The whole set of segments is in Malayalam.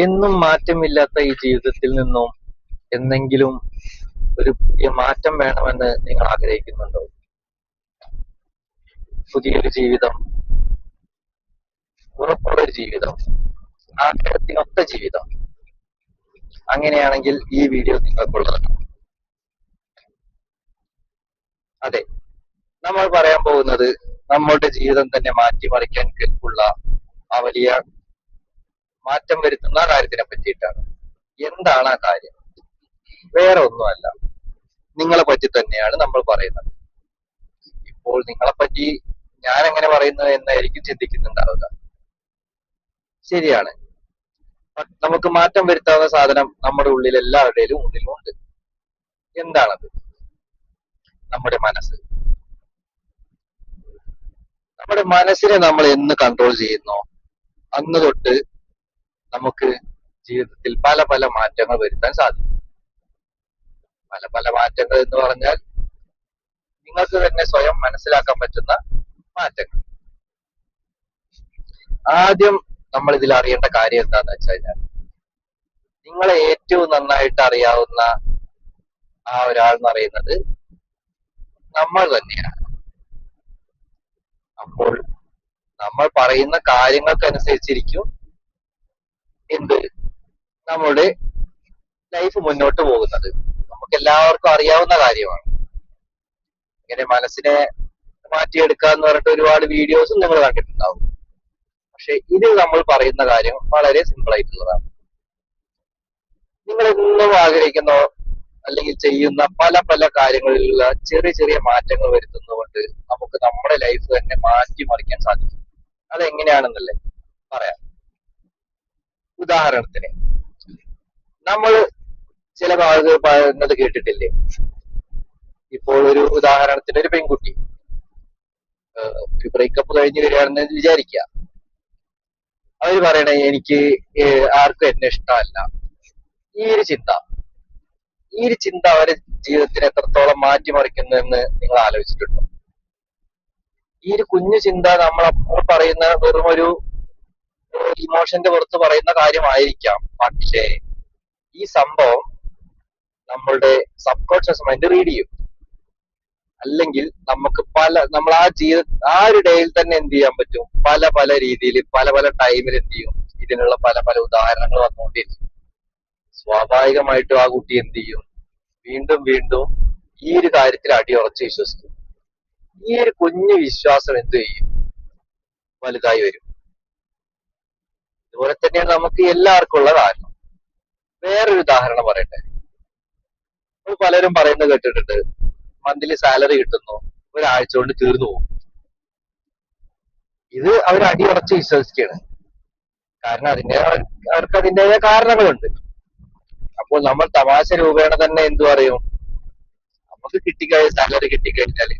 എന്നും മാറ്റമില്ലാത്ത ഈ ജീവിതത്തിൽ നിന്നും എന്നെങ്കിലും ഒരു പുതിയ മാറ്റം വേണമെന്ന് നിങ്ങൾ ആഗ്രഹിക്കുന്നുണ്ടോ? പുതിയൊരു ജീവിതം, ഉറപ്പുള്ളൊരു ജീവിതം, ആഗ്രഹത്തിനൊത്ത ജീവിതം. അങ്ങനെയാണെങ്കിൽ ഈ വീഡിയോ നിങ്ങൾക്കുള്ളതാണ്. അതെ, നമ്മൾ പറയാൻ പോകുന്നത് നമ്മളുടെ ജീവിതം തന്നെ മാറ്റിമറിക്കാൻ കെൽപ്പുള്ള ആ വലിയ മാറ്റം വരുത്തുന്ന കാര്യത്തിനെ പറ്റിയിട്ടാണ്. എന്താണ് ആ കാര്യം? വേറെ ഒന്നുമല്ല, നിങ്ങളെ പറ്റി തന്നെയാണ് നമ്മൾ പറയുന്നത്. ഇപ്പോൾ നിങ്ങളെ പറ്റി ഞാൻ എങ്ങനെ പറയുന്നു എന്നായിരിക്കും ചിന്തിക്കുന്നുണ്ടാവുക. ശരിയാണ്, നമുക്ക് മാറ്റം വരുത്താവുന്ന സാധനം നമ്മുടെ ഉള്ളിൽ എല്ലാവരുടെയും ഉള്ളിലുണ്ട്. എന്താണത്? നമ്മുടെ മനസ്സ്. നമ്മുടെ മനസ്സിനെ നമ്മൾ എന്ന് കൺട്രോൾ ചെയ്യുന്നോ അന്ന് തൊട്ട് നമുക്ക് ജീവിതത്തിൽ പല പല മാറ്റങ്ങൾ വരുത്താൻ സാധിക്കും. പല പല മാറ്റങ്ങൾ എന്ന് പറഞ്ഞാൽ നിങ്ങൾക്ക് തന്നെ സ്വയം മനസ്സിലാക്കാൻ പറ്റുന്ന മാറ്റങ്ങൾ. ആദ്യം നമ്മൾ ഇതിൽ അറിയേണ്ട കാര്യം എന്താന്ന് വെച്ച് കഴിഞ്ഞാൽ, നിങ്ങളെ ഏറ്റവും നന്നായിട്ട് അറിയാവുന്ന ആ ഒരാൾ എന്ന് പറയുന്നത് നമ്മൾ തന്നെയാണ്. അപ്പോൾ നമ്മൾ പറയുന്ന കാര്യങ്ങൾക്കനുസരിച്ചിരിക്കും എന്ത് നമ്മുടെ ലൈഫ് മുന്നോട്ട് പോകുന്നത്. നമുക്ക് എല്ലാവർക്കും അറിയാവുന്ന കാര്യമാണ്. ഇങ്ങനെ മനസ്സിനെ മാറ്റിയെടുക്കുക എന്ന് പറഞ്ഞിട്ട് ഒരുപാട് വീഡിയോസും നിങ്ങൾ കണ്ടിട്ടുണ്ടാവും. പക്ഷെ ഇതിൽ നമ്മൾ പറയുന്ന കാര്യം വളരെ സിമ്പിൾ ആയിട്ടുള്ളതാണ്. നിങ്ങൾ എന്നും ആഗ്രഹിക്കുന്ന അല്ലെങ്കിൽ ചെയ്യുന്ന പല പല കാര്യങ്ങളിലുള്ള ചെറിയ ചെറിയ മാറ്റങ്ങൾ വരുത്തുന്നതുകൊണ്ട് നമുക്ക് നമ്മുടെ ലൈഫ് തന്നെ മാറ്റിമറിക്കാൻ സാധിക്കും. അതെങ്ങനെയാണെന്നല്ലേ പറയാം. ഉദാഹരണത്തിന്, നമ്മൾ ചില ആളുകൾ പറയുന്നത് കേട്ടിട്ടില്ലേ? ഇപ്പോൾ ഒരു ഉദാഹരണത്തിന്, ഒരു പെൺകുട്ടി ഒരു ബ്രേക്കപ്പ് കഴിഞ്ഞ് വരികയാണെന്ന് വിചാരിക്കുക. അവര് പറയണേ എനിക്ക് ആർക്കും എന്നെ ഇഷ്ടമല്ല. ഈ ഒരു ചിന്ത അവരെ ജീവിതത്തിന് എത്രത്തോളം മാറ്റിമറിക്കുന്നു എന്ന് നിങ്ങൾ ആലോചിച്ചിട്ടുണ്ടോ? ഈ ഒരു കുഞ്ഞു ചിന്ത നമ്മളപ്പോൾ പറയുന്ന വെറും ഒരു ഇമോഷന്റെ പുറത്ത് പറയുന്ന കാര്യമായിരിക്കാം. പക്ഷേ ഈ സംഭവം നമ്മളുടെ സബ് കോൺഷ്യസ് മൈൻഡ് റീഡ് ചെയ്യും. അല്ലെങ്കിൽ നമുക്ക് നമ്മൾ ആ ഒരു ഡേയിൽ തന്നെ എന്ത് ചെയ്യാൻ പറ്റും? പല പല രീതിയിൽ പല പല ടൈമിൽ എന്ത് ചെയ്യും? ഇതിനുള്ള പല പല ഉദാഹരണങ്ങൾ വന്നുകൊണ്ടിരിക്കും. സ്വാഭാവികമായിട്ടും ആ കുട്ടി എന്ത് ചെയ്യും? വീണ്ടും വീണ്ടും ഈ ഒരു കാര്യത്തിൽ അടിയുറച്ച് വിശ്വസിക്കും. ഈ ഒരു കുഞ്ഞു വിശ്വാസം എന്ത് ചെയ്യും? വലുതായി വരും. ഇതുപോലെ തന്നെയാണ് നമുക്ക് എല്ലാവർക്കും ഉള്ള കാരണം. വേറൊരു ഉദാഹരണം പറയട്ടെ. പലരും പറയുന്നത് കേട്ടിട്ടുണ്ട്, മന്ത്ലി സാലറി കിട്ടുന്നു, ഒരാഴ്ച കൊണ്ട് തീർന്നു പോകും. ഇത് അവർ അടിയുറച്ച് വിശ്വസിക്കുകയാണ്. കാരണം അവർക്ക് അതിൻ്റെതായ കാരണങ്ങളുണ്ട്. അപ്പോൾ നമ്മൾ തമാശ രൂപേണ തന്നെ എന്തു പറയും? നമുക്ക് സാലറി കിട്ടിക്കഴിഞ്ഞാൽ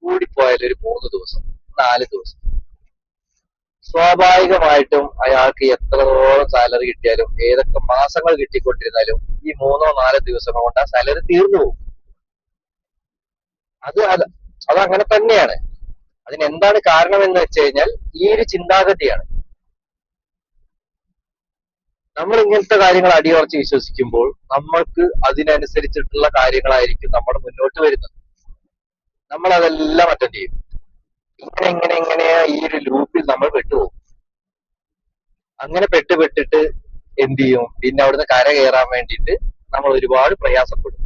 കൂടിപ്പോയാൽ ഒരു 3 ദിവസം 4 ദിവസം, സ്വാഭാവികമായിട്ടും അയാൾക്ക് എത്രത്തോളം സാലറി കിട്ടിയാലും ഏതൊക്കെ മാസങ്ങൾ കിട്ടിക്കൊണ്ടിരുന്നാലും ഈ 3-4 ദിവസം കൊണ്ട് ആ സാലറി തീർന്നു പോകും. അതങ്ങനെ തന്നെയാണ്. അതിനെന്താണ് കാരണം എന്ന് വെച്ച് കഴിഞ്ഞാൽ ഈ ഒരു ചിന്താഗതിയാണ്. നമ്മൾ ഇങ്ങനത്തെ കാര്യങ്ങൾ അടിയുറച്ച് വിശ്വസിക്കുമ്പോൾ നമ്മൾക്ക് അതിനനുസരിച്ചിട്ടുള്ള കാര്യങ്ങളായിരിക്കും നമ്മൾ മുന്നോട്ട് വരുന്നത്. നമ്മൾ അതെല്ലാം അറ്റൻഡ് ചെയ്യും. ഇങ്ങനെ ഈ ഒരു ലൂപ്പിൽ നമ്മൾ പെട്ടുപോകും. അങ്ങനെ പെട്ടിട്ട് എന്ത് ചെയ്യും? പിന്നെ അവിടുന്ന് കര കയറാൻ വേണ്ടിയിട്ട് നമ്മൾ ഒരുപാട് പ്രയാസപ്പെടും.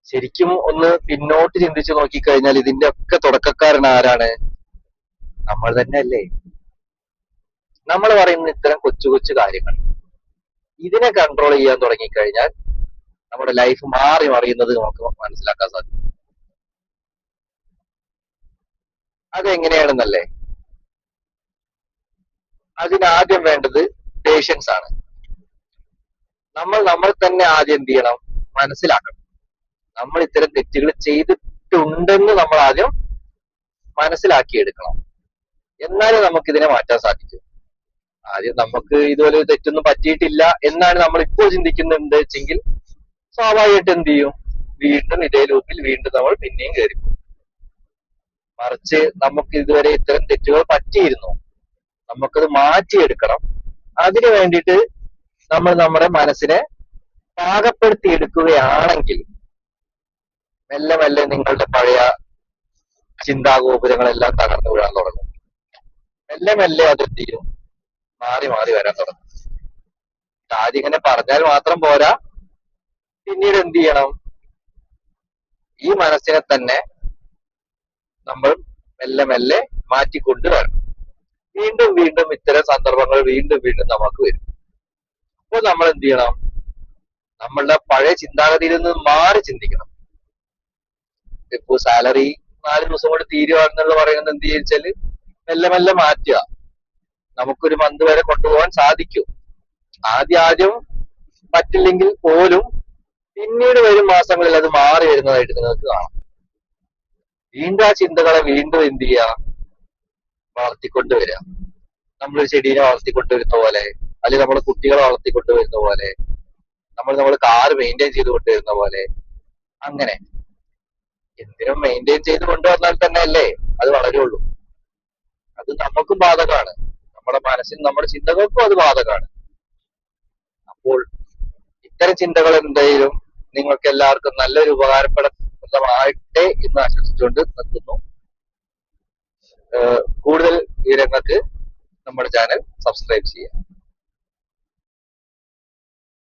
ശരിക്കും ഒന്ന് പിന്നോട്ട് ചിന്തിച്ചു നോക്കിക്കഴിഞ്ഞാൽ ഇതിന്റെ ഒക്കെ തുടക്കക്കാരൻ ആരാണ്? നമ്മൾ തന്നെ അല്ലേ? നമ്മൾ പറയുന്ന ഇത്തരം കൊച്ചു കൊച്ചു കാര്യങ്ങൾ, ഇതിനെ കൺട്രോൾ ചെയ്യാൻ തുടങ്ങിക്കഴിഞ്ഞാൽ നമ്മുടെ ലൈഫ് മാറി മറിയുന്നത് നമുക്ക് മനസ്സിലാക്കാൻ സാധിക്കും. അതെങ്ങനെയാണെന്നല്ലേ? അതിനാദ്യം വേണ്ടത് പേഷ്യൻസ് ആണ്. നമ്മൾ തന്നെ ആദ്യം എന്ത് ചെയ്യണം? മനസ്സിലാക്കണം. നമ്മൾ ഇത്തരം തെറ്റുകൾ ചെയ്തിട്ടുണ്ടെന്ന് നമ്മൾ ആദ്യം മനസ്സിലാക്കിയെടുക്കണം. എന്നാലും നമുക്ക് ഇതിനെ മാറ്റാൻ സാധിക്കും. ആദ്യം നമുക്ക് ഇതുപോലെ തെറ്റൊന്നും പറ്റിയിട്ടില്ല എന്നാണ് നമ്മൾ ഇപ്പോൾ ചിന്തിക്കുന്നുണ്ട് വെച്ചെങ്കിൽ സ്വാഭാവികമായിട്ട് എന്ത് ചെയ്യും? വീണ്ടും ഇതേ ലൂപ്പിൽ വീണ്ടും നമ്മൾ പിന്നെയും കയറിപ്പോകും. മറിച്ച് നമുക്ക് ഇതുവരെ ഇത്തരം തെറ്റുകൾ പറ്റിയിരുന്നു, നമുക്കത് മാറ്റിയെടുക്കണം. അതിനു വേണ്ടിയിട്ട് നമ്മൾ നമ്മുടെ മനസ്സിനെ പാകപ്പെടുത്തി എടുക്കുകയാണെങ്കിൽ മെല്ലെ മെല്ലെ നിങ്ങളുടെ പഴയ ചിന്താഗോപുരങ്ങളെല്ലാം തകർന്നു വീഴാൻ തുടങ്ങും. മെല്ലെ മെല്ലെ അത് എന്ത് ചെയ്യും, മാറി മാറി വരാൻ തുടങ്ങും. ആദ്യം ഇങ്ങനെ പറഞ്ഞാൽ മാത്രം പോരാ, പിന്നീട് എന്ത് ചെയ്യണം, ഈ മനസ്സിനെ തന്നെ നമ്മൾ മെല്ലെ മെല്ലെ മാറ്റിക്കൊണ്ടുവരണം. വീണ്ടും വീണ്ടും ഇത്തരം സന്ദർഭങ്ങൾ വീണ്ടും വീണ്ടും നമുക്ക് വരും. അപ്പോൾ നമ്മൾ എന്ത് ചെയ്യണം, നമ്മളുടെ പഴയ ചിന്താഗതിയിൽ നിന്ന് മാറി ചിന്തിക്കണം. ഇപ്പൊ സാലറി 4 ദിവസം കൊണ്ട് തീരുവാണെന്നുള്ള പറയുന്നത് എന്ത് ചോദിച്ചാല് മെല്ലെ മെല്ലെ മാറ്റുക. നമുക്കൊരു മന്ത് വരെ കൊണ്ടുപോകാൻ സാധിക്കും. ആദ്യം പറ്റില്ലെങ്കിൽ പോലും പിന്നീട് വരും മാസങ്ങളിൽ അത് മാറി വരുന്നതായിട്ട് നിങ്ങൾക്ക് കാണാം. വീണ്ടും ആ ചിന്തകളെ വീണ്ടും എന്ത് ചെയ്യുക, വളർത്തിക്കൊണ്ടുവരിക. നമ്മളൊരു ചെടീനെ വളർത്തിക്കൊണ്ടുവരുന്ന പോലെ, അല്ലെങ്കിൽ നമ്മൾ കുട്ടികളെ വളർത്തിക്കൊണ്ടുവരുന്ന പോലെ, നമ്മൾ കാറ് മെയിൻറ്റെയിൻ ചെയ്ത് കൊണ്ടുവരുന്ന പോലെ, അങ്ങനെ എന്തിനും മെയിൻറ്റെയിൻ ചെയ്ത് കൊണ്ടുവന്നാൽ തന്നെ അല്ലേ അത് വളരുള്ളൂ. അത് നമുക്കും ബാധകമാണ്, നമ്മുടെ മനസ്സിന് നമ്മുടെ ചിന്തകൾക്കും അത് ബാധകമാണ്. അപ്പോൾ ഇത്തരം ചിന്തകൾ എന്തെങ്കിലും നിങ്ങൾക്ക് എല്ലാവർക്കും നല്ലൊരു ഉപകാരപ്രദമായിട്ടെ എന്ന് ആശംസിച്ചുകൊണ്ട് നിർത്തുന്നു. കൂടുതൽ വിവരങ്ങൾക്ക് നമ്മുടെ ചാനൽ സബ്സ്ക്രൈബ് ചെയ്യുക.